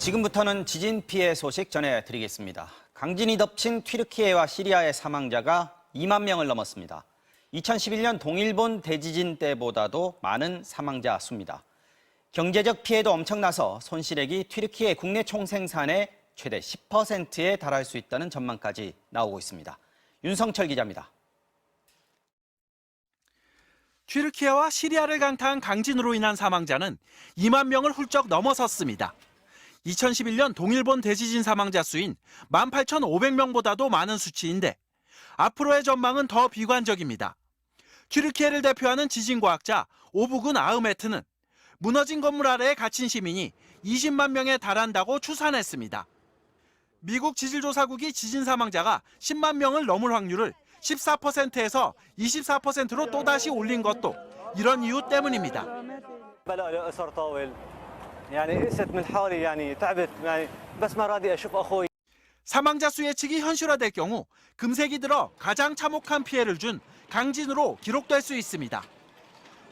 지금부터는 지진 피해 소식 전해드리겠습니다. 강진이 덮친 튀르키예와 시리아의 사망자가 2만 명을 넘었습니다. 2011년 동일본 대지진 때보다도 많은 사망자 수입니다. 경제적 피해도 엄청나서 손실액이 튀르키예 국내 총생산의 최대 10%에 달할 수 있다는 전망까지 나오고 있습니다. 윤성철 기자입니다. 튀르키예와 시리아를 강타한 강진으로 인한 사망자는 2만 명을 훌쩍 넘어섰습니다. 2011년 동일본 대지진 사망자 수인 18,500명보다도 많은 수치인데 앞으로의 전망은 더 비관적입니다. 튀르키예를 대표하는 지진과학자 오부군 아흐메트는 무너진 건물 아래에 갇힌 시민이 20만 명에 달한다고 추산했습니다. 미국 지질조사국이 지진 사망자가 10만 명을 넘을 확률을 14%에서 24%로 또다시 올린 것도 이런 이유 때문입니다. 사망자 수 예측이 현실화될 경우 금세기 들어 가장 참혹한 피해를 준 강진으로 기록될 수 있습니다.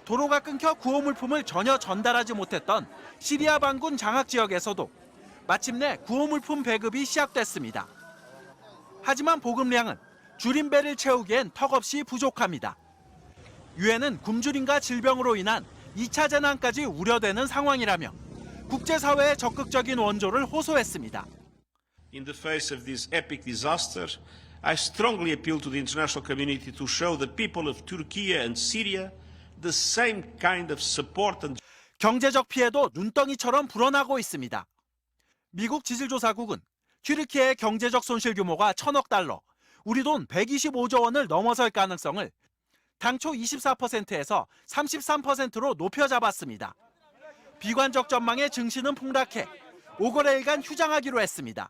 도로가 끊겨 구호물품을 전혀 전달하지 못했던 시리아 반군 장악 지역에서도 마침내 구호물품 배급이 시작됐습니다. 하지만 보급량은 줄인 배를 채우기엔 턱없이 부족합니다. 유엔은 굶주림과 질병으로 인한 2차 재난까지 우려되는 상황이라며 국제사회의 적극적인 원조를 호소했습니다. In the face of this epic disaster, I strongly appeal to the international community to show the people of Turkey and Syria the same kind of support and 경제적 피해도 눈덩이처럼 불어나고 있습니다. 미국 지질조사국은 튀르키예의 경제적 손실 규모가 1,000억 달러, 우리 돈 125조 원을 넘어설 가능성을 당초 24%에서 33%로 높여 잡았습니다. 비관적 전망에 증시는 폭락해 5거래일간 휴장하기로 했습니다.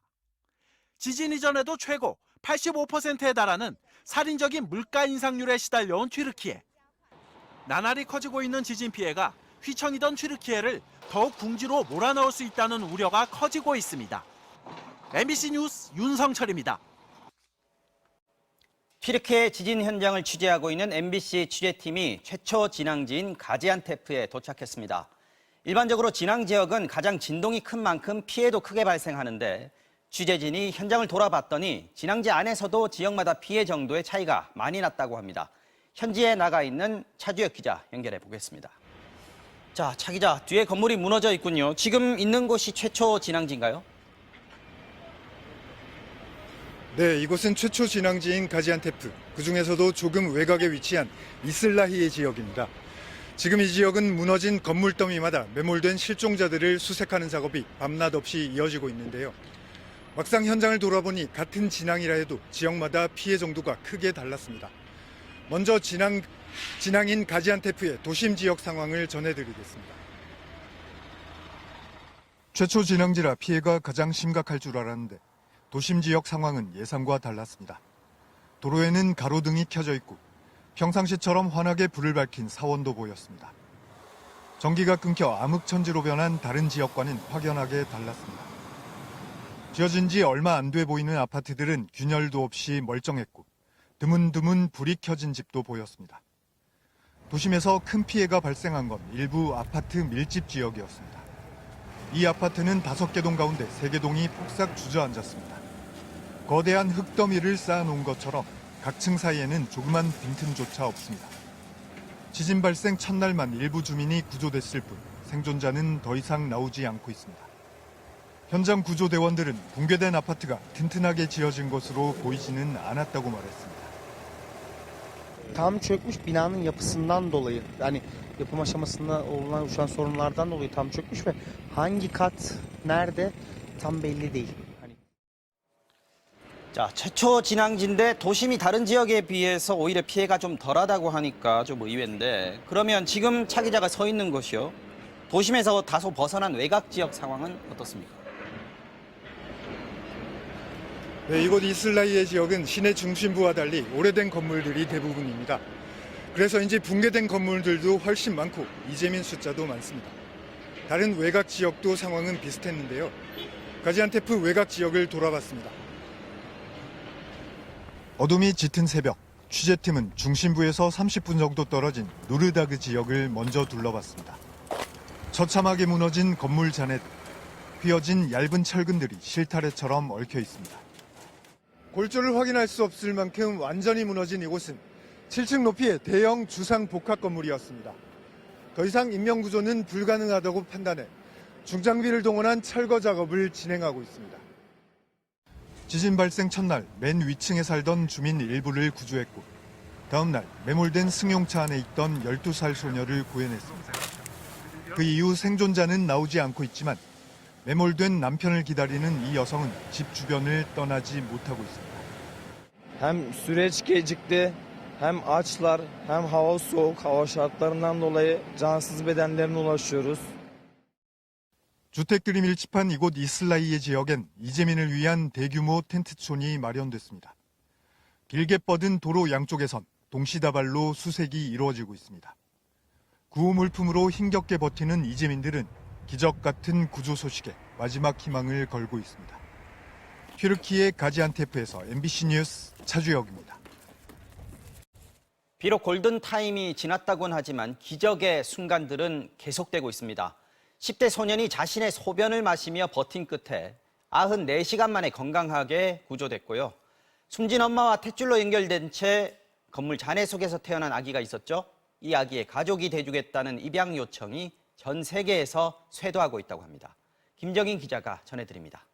지진 이전에도 최고 85%에 달하는 살인적인 물가 인상률에 시달려온 튀르키예. 나날이 커지고 있는 지진 피해가 휘청이던 튀르키예를 더욱 궁지로 몰아넣을 수 있다는 우려가 커지고 있습니다. MBC 뉴스 윤성철입니다. 튀르키예 지진 현장을 취재하고 있는 MBC 취재팀이 최초 진앙지인 가지안테프에 도착했습니다. 일반적으로 진앙 지역은 가장 진동이 큰 만큼 피해도 크게 발생하는데 취재진이 현장을 돌아봤더니 진앙지 안에서도 지역마다 피해 정도의 차이가 많이 났다고 합니다. 현지에 나가 있는 차주혁 기자 연결해 보겠습니다. 자, 차 기자, 뒤에 건물이 무너져 있군요. 지금 있는 곳이 최초 진앙지인가요? 네, 이곳은 최초 진앙지인 가지안테프, 그중에서도 조금 외곽에 위치한 이슬라히예 지역입니다. 지금 이 지역은 무너진 건물 더미마다 매몰된 실종자들을 수색하는 작업이 밤낮 없이 이어지고 있는데요. 막상 현장을 돌아보니 같은 진앙이라 해도 지역마다 피해 정도가 크게 달랐습니다. 먼저 진앙인 가지안테프의 도심 지역 상황을 전해드리겠습니다. 최초 진앙지라 피해가 가장 심각할 줄 알았는데 도심 지역 상황은 예상과 달랐습니다. 도로에는 가로등이 켜져 있고 평상시처럼 환하게 불을 밝힌 사원도 보였습니다. 전기가 끊겨 암흑천지로 변한 다른 지역과는 확연하게 달랐습니다. 지어진 지 얼마 안 돼 보이는 아파트들은 균열도 없이 멀쩡했고 드문드문 불이 켜진 집도 보였습니다. 도심에서 큰 피해가 발생한 건 일부 아파트 밀집 지역이었습니다. 이 아파트는 5개 동 가운데 3개 동이 폭삭 주저앉았습니다. 거대한 흙더미를 쌓아놓은 것처럼 각 층 사이에는 조그만 빈틈조차 없습니다. 지진 발생 첫날만 일부 주민이 구조됐을 뿐 생존자는 더 이상 나오지 않고 있습니다. 현장 구조대원들은 붕괴된 아파트가 튼튼하게 지어진 것으로 보이지는 않았다고 말했습니다. Tam çökmüş binanın yapısından dolayı yani yapım aşamasında oluşan sorunlardan dolayı tam çökmüş ve hangi kat nerede tam belli değil. 자, 최초 진앙지인데 도심이 다른 지역에 비해서 오히려 피해가 좀 덜하다고 하니까 좀 의외인데 그러면 지금 차 기자가 서 있는 곳이요. 도심에서 다소 벗어난 외곽 지역 상황은 어떻습니까? 네, 이곳 이슬라히예 지역은 시내 중심부와 달리 오래된 건물들이 대부분입니다. 그래서인지 붕괴된 건물들도 훨씬 많고 이재민 숫자도 많습니다. 다른 외곽 지역도 상황은 비슷했는데요. 가지안테프 외곽 지역을 돌아봤습니다. 어둠이 짙은 새벽, 취재팀은 중심부에서 30분 정도 떨어진 누르다그 지역을 먼저 둘러봤습니다. 처참하게 무너진 건물 잔해들, 휘어진 얇은 철근들이 실타래처럼 얽혀 있습니다. 골조를 확인할 수 없을 만큼 완전히 무너진 이곳은 7층 높이의 대형 주상 복합 건물이었습니다. 더 이상 인명 구조는 불가능하다고 판단해 중장비를 동원한 철거 작업을 진행하고 있습니다. 지진 발생 첫날 맨 위층에 살던 주민 일부를 구조했고 다음 날 매몰된 승용차 안에 있던 12살 소녀를 구해냈습니다. 그 이후 생존자는 나오지 않고 있지만 매몰된 남편을 기다리는 이 여성은 집 주변을 떠나지 못하고 있습니다. Hem süreç gecikti, hem açlar, hem hava soğuk, hava şartlarından dolayı cansız bedenlerine ulaşıyoruz. 주택들이 밀집한 이곳 이슬라이의 지역엔 이재민을 위한 대규모 텐트촌이 마련됐습니다. 길게 뻗은 도로 양쪽에선 동시다발로 수색이 이루어지고 있습니다. 구호 물품으로 힘겹게 버티는 이재민들은 기적 같은 구조 소식에 마지막 희망을 걸고 있습니다. 튀르키예 가지안테프에서 MBC 뉴스 차주혁입니다. 비록 골든타임이 지났다곤 하지만 기적의 순간들은 계속되고 있습니다. 10대 소년이 자신의 소변을 마시며 버틴 끝에 94시간 만에 건강하게 구조됐고요. 숨진 엄마와 탯줄로 연결된 채 건물 잔해 속에서 태어난 아기가 있었죠. 이 아기의 가족이 돼주겠다는 입양 요청이 전 세계에서 쇄도하고 있다고 합니다. 김정인 기자가 전해드립니다.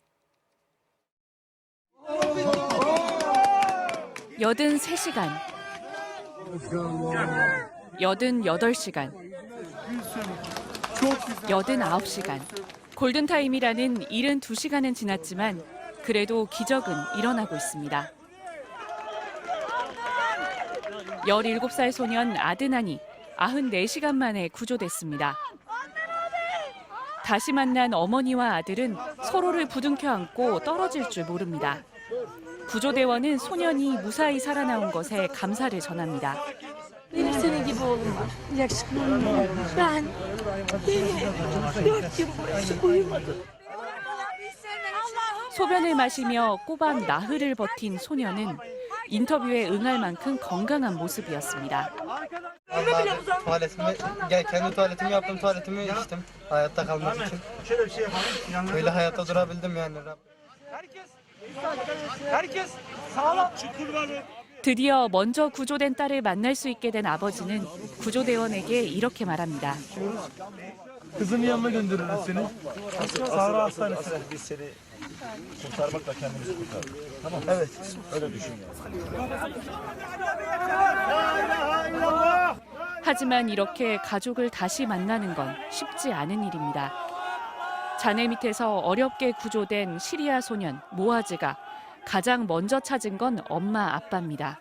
83시간, 88시간, 89시간. 골든타임이라는 72시간은 지났지만 그래도 기적은 일어나고 있습니다. 17살 소년 아드난이 94시간 만에 구조됐습니다. 다시 만난 어머니와 아들은 서로를 부둥켜 안고 떨어질 줄 모릅니다. 구조대원은 소년이 무사히 살아나온 것에 감사를 전합니다. Benim senin gibi oğlum var. Yakışıklı. Ben beni 4 gün boyunca uyumadım. 소변을 마시며 꼬박 나흘을 버틴 소년은 인터뷰에 응할 만큼 건강한 모습이었습니다. Kendi tuvaletimi yaptım, tuvaletimi içtim. Hayatta kalmak için. Böyle hayatta durabildim yani. 드디어 먼저 구조된 딸을 만날 수 있게 된 아버지는 구조대원에게 이렇게 말합니다. Kızın yanına göndeririz seni. Sahra Hastanesi'ne. Biz seni kurtarmakla kendimizi kurtardık. Tamam mı? Evet. Öyle düşün yani. 하지만 이렇게 가족을 다시 만나는 건 쉽지 않은 일입니다. 잔해 밑에서 어렵게 구조된 시리아 소년 모아즈가 가장 먼저 찾은 건 엄마 아빠입니다.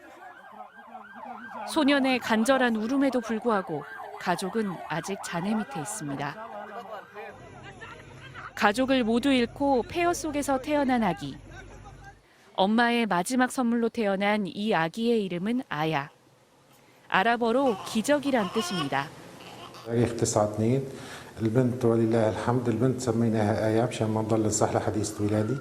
소년의 간절한 울음에도 불구하고 가족은 아직 잔해 밑에 있습니다. 가족을 모두 잃고 폐허 속에서 태어난 아기. 엄마의 마지막 선물로 태어난 이 아기의 이름은 아야. 아랍어로 기적이란 뜻입니다. تاريخ 9/2 البنت ولله الحمد البنت سميناها آية مشان ما نضل نصح لها حديث ولادي.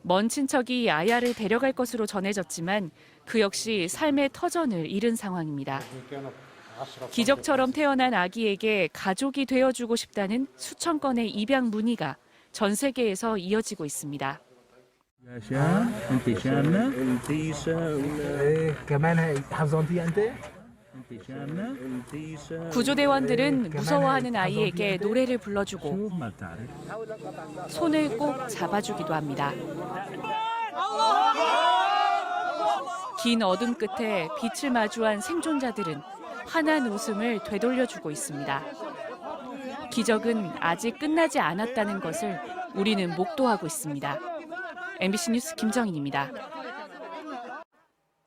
먼 친척이 아야를 데려갈 것으로 전해졌지만 그 역시 삶의 터전을 잃은 상황입니다. 기적처럼 태어난 아기에게 가족이 되어주고 싶다는 수천 건의 입양 문의가 전 세계에서 이어지고 있습니다. 구조대원들은 무서워하는 아이에게 노래를 불러주고 손을 꼭 잡아주기도 합니다. 긴 어둠 끝에 빛을 마주한 생존자들은 환한 웃음을 되돌려주고 있습니다. 기적은 아직 끝나지 않았다는 것을 우리는 목도하고 있습니다. MBC 뉴스 김정인입니다.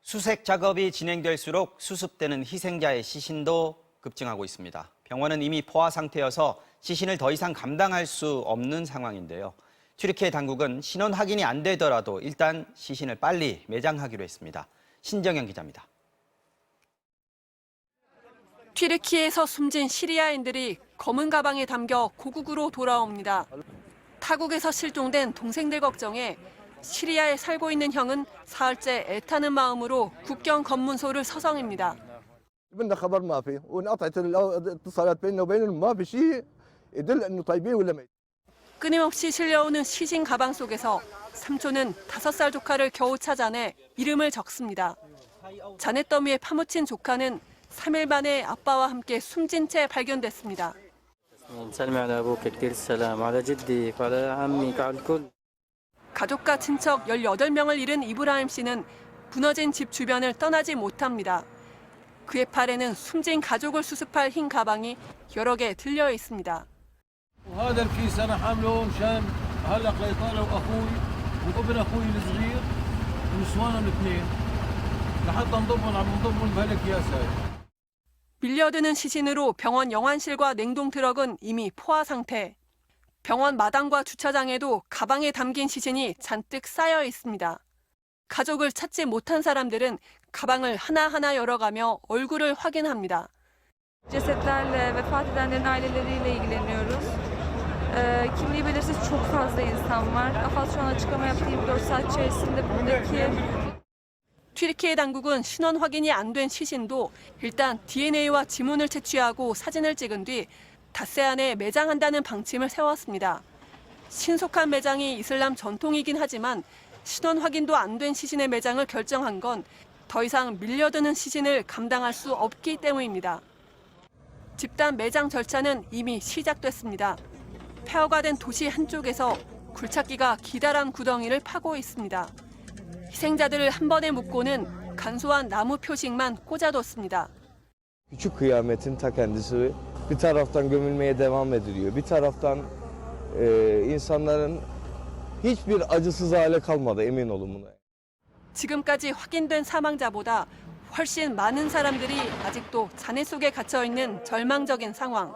수색 작업이 진행될수록 수습되는 희생자의 시신도 급증하고 있습니다. 병원은 이미 포화 상태여서 시신을 더 이상 감당할 수 없는 상황인데요. 튀르키예 당국은 신원 확인이 안 되더라도 일단 시신을 빨리 매장하기로 했습니다. 신정현 기자입니다. 튀르키예에서 숨진 시리아인들이 검은 가방에 담겨 고국으로 돌아옵니다. 타국에서 실종된 동생들 걱정에 시리아에 살고 있는 형은 사흘째 애타는 마음으로 국경 검문소를 서성입니다. بدنا خبر ما في وانقطعت الاتصالات بيننا وبينهم ما في شيء يدل انه طيبين ولا ميت. 끊임없이 실려오는 시신 가방 속에서 삼촌은 5살 조카를 겨우 찾아내 이름을 적습니다. 잔해더미에 파묻힌 조카는 3일 만에 아빠와 함께 숨진 채 발견됐습니다. 가족과 친척 18명을 잃은 이브라임 씨는 무너진 집 주변을 떠나지 못합니다. 그의 팔에는 숨진 가족을 수습할 흰 가방이 여러 개 들려 있습니다. وهذا الكيس انا حامله مشان هلا يطالعوا اخوي وابن اخوي الصغير ونسوانهم الاثنين لحتى نضمهم عم نضمهم بهالاكياس هاي. 밀려드는 시신으로 병원 영안실과 냉동 트럭은 이미 포화 상태. 병원 마당과 주차장에도 가방에 담긴 시신이 잔뜩 쌓여 있습니다. 가족을 찾지 못한 사람들은 가방을 하나하나 열어가며 얼굴을 확인합니다. Cesetlerle vefat edenlerin aileleriyle ilgileniyoruz. Kimliği belirsiz çok fazla insan var. Daha fazla şu an açıklama yaptı 24 saat içerisinde buradaki 튀르키예 당국은 신원 확인이 안 된 시신도 일단 DNA와 지문을 채취하고 사진을 찍은 뒤 닷새 안에 매장한다는 방침을 세웠습니다. 신속한 매장이 이슬람 전통이긴 하지만 신원 확인도 안 된 시신의 매장을 결정한 건 더 이상 밀려드는 시신을 감당할 수 없기 때문입니다. 집단 매장 절차는 이미 시작됐습니다. 폐허가 된 도시 한쪽에서 굴착기가 기다란 구덩이를 파고 있습니다. 희생자들을 한 번에 묶고는 간소한 나무 표식만 꽂아뒀습니다. Küçük kıyametin ta kendisi bir taraftan gömülmeye devam ediliyor. Bir taraftan insanların hiçbir acısız hale kalmadı emin olun buna. 지금까지 확인된 사망자보다 훨씬 많은 사람들이 아직도 잔해 속에 갇혀 있는 절망적인 상황.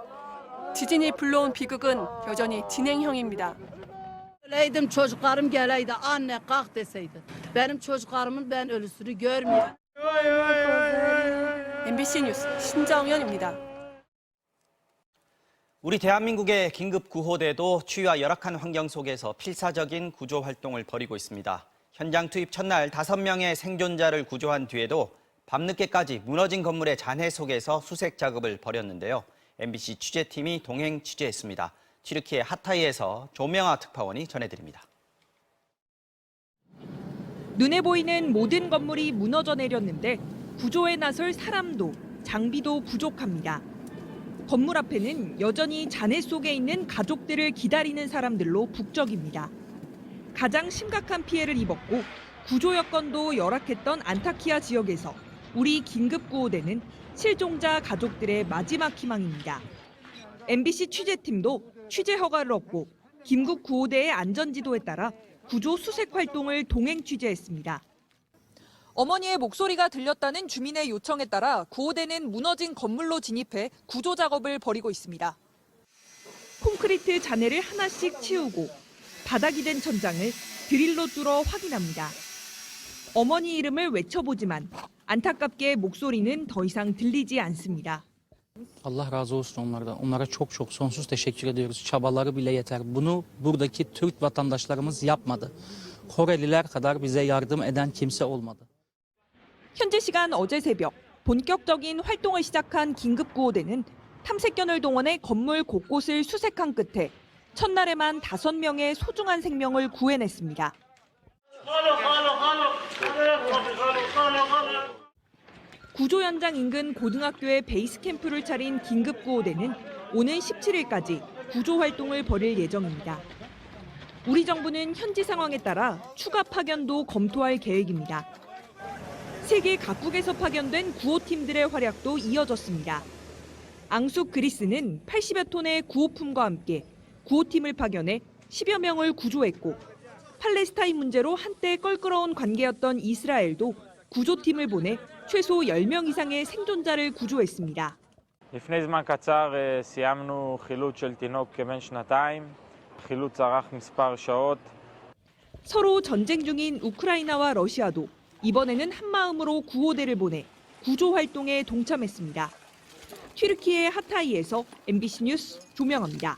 지진이 불러온 비극은 여전히 진행형입니다. Öleydim çocuklarım geleydi anne kalk deseydi. Benim çocuklarımın ben ölüsünü görmüyorum. MBC 뉴스 신정연입니다. 우리 대한민국의 긴급구호대도 추위와 열악한 환경 속에서 필사적인 구조 활동을 벌이고 있습니다. 현장 투입 첫날 5명의 생존자를 구조한 뒤에도 밤늦게까지 무너진 건물의 잔해 속에서 수색 작업을 벌였는데요. MBC 취재팀이 동행 취재했습니다. 튀르키예 하타이에서 조명아 특파원이 전해드립니다. 눈에 보이는 모든 건물이 무너져 내렸는데 구조에 나설 사람도 장비도 부족합니다. 건물 앞에는 여전히 잔해 속에 있는 가족들을 기다리는 사람들로 북적입니다. 가장 심각한 피해를 입었고 구조 여건도 열악했던 안타키아 지역에서 우리 긴급구호대는 실종자 가족들의 마지막 희망입니다. MBC 취재팀도 취재 허가를 얻고 긴급구호대의 안전지도에 따라 구조 수색 활동을 동행 취재했습니다. 어머니의 목소리가 들렸다는 주민의 요청에 따라 구호대는 무너진 건물로 진입해 구조 작업을 벌이고 있습니다. 콘크리트 잔해를 하나씩 치우고 바닥이 된 천장을 드릴로 뚫어 확인합니다. 어머니 이름을 외쳐보지만 안타깝게 목소리는 더 이상 들리지 않습니다. Allah razı olsun onlardan. Onlara çok çok sonsuz teşekkür ediyoruz. Çabaları bile yeter. Bunu buradaki Türk vatandaşlarımız yapmadı. Koreliler kadar bize yardım eden kimse olmadı. 현지 시간 어제 새벽 본격적인 활동을 시작한 긴급구호대는 탐색견을 동원해 건물 곳곳을 수색한 끝에 첫날에만 5명의 소중한 생명을 구해냈습니다. 구조 현장 인근 고등학교에 베이스 캠프를 차린 긴급구호대는 오는 17일까지 구조 활동을 벌일 예정입니다. 우리 정부는 현지 상황에 따라 추가 파견도 검토할 계획입니다. 세계 각국에서 파견된 구호팀들의 활약도 이어졌습니다. 앙숙 그리스는 80여 톤의 구호품과 함께 구호팀을 파견해 10여 명을 구조했고 팔레스타인 문제로 한때 껄끄러운 관계였던 이스라엘도 구조팀을 보내 최소 10명 이상의 생존자를 구조했습니다. לפני זמן קצר סיימנו חילוץ של תינוק כבן שנתיים. חילוץ ארך מספר שעות. 서로 전쟁 중인 우크라이나와 러시아도 이번에는 한마음으로 구호대를 보내 구조 활동에 동참했습니다. 튀르키예 하타이에서 MBC 뉴스 조명아입니다.